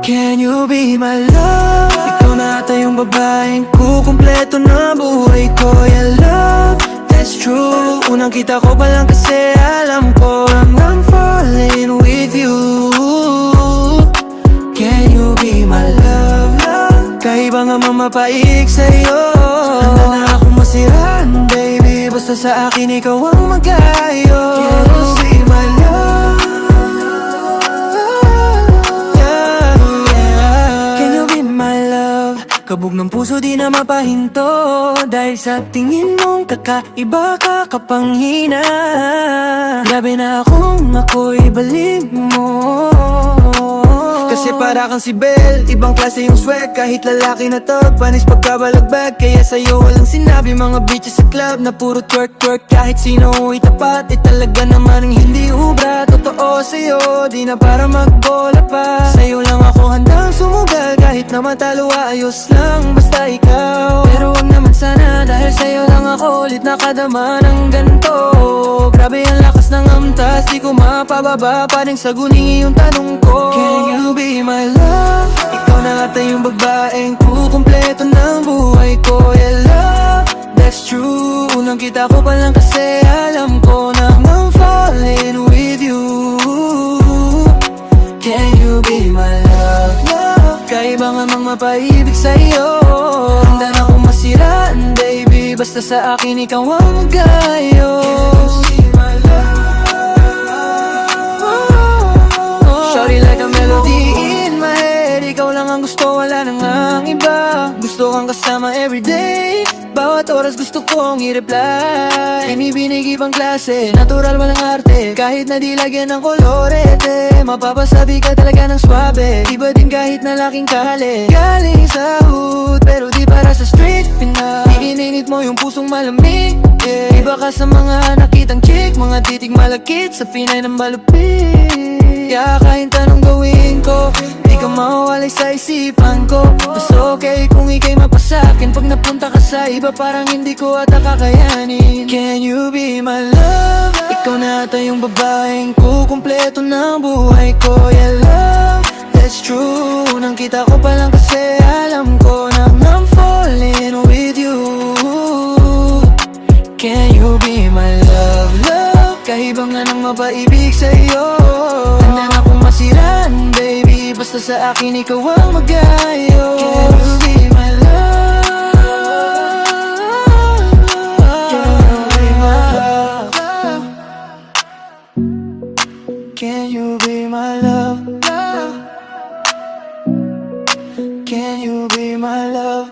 Can you be my love? Ikaw na ata yung babaeng kukumpleto na buhay ko. Yeah, love, that's true. Unang kita ko pa lang kasi alam ko I'm falling with you. Can you be my love, love? Kahit ba nga mamapaig sa'yo, handa na akong masiraan, baby. Basta sa akin ikaw ang magayo. Can you be my love? Kabog ng puso di na mapahinto, dahil sa tingin mong kakaiba ka kapanghina. Grabe na ako'y balik mo. Kasi para kang si Belle, ibang klase yung swag. Kahit lalaki na to, panis pagkabalagbag. Kaya sa'yo walang sinabi mga bitches sa club na puro twerk twerk. Kahit sino itapat, talaga naman ang hindi ubra. Totoo sa'yo, di na para magbola pa. Sa'yo lang ako handang sumugal, kahit na matalo ayos lang, basta ikaw. Pero wag naman sana, dahil sa'yo lang ako ulit nakadama ng ganito. Grabe ang lakas ng amtas, di ko mapababa pa rin sa guning yung tanong ko. Can you be my love? Ikaw na ata yung babaeng kukumpleto ng buhay ko. Yeah, love, that's true. Unang kita ko pa lang kasi alam ko na I'm falling with you. Can you be my love, love? Kaiba nga mang mapaibig sa'yo, handa na akong masiraan, baby. Basta sa akin ikaw ang magayo. Shawty like a melody in my head. Ikaw lang ang gusto, wala nang ang iba. Gusto kang kasama everyday, bawat oras gusto kong i-reply. Inibinig ibang klase, natural walang arte. Kahit na di lagyan ng kolorete, mapapasabi ka talaga ng swabe. Iba din kahit na laking kahali. Galing sa hood, pero di para sa street Pinay. Ininit mo yung pusong malamig, yeah. Iba ka sa mga nakitang chick, mga titig malakit sa Pinay ng malupit. Kaya kahit anong gawin ko, di ka mawalay sa isipan ko. Mas okay kung ika'y mapasakin. Pag napunta ka sa iba, parang hindi ko ata kakayanin. Can you be my love? Ikaw na ata yung babaeng kukumpleto ng buhay ko. Yeah, love, that's true. Nang kita ko pa lang kasi alam ko na I'm falling with you. Can you be my love, love? Kahit ba nga nang mapaibig sa'yo, handa na akong masiraan, baby. Basta sa akin ikaw ang magayo. Can you be my love? Can you be my love? Can you be my love?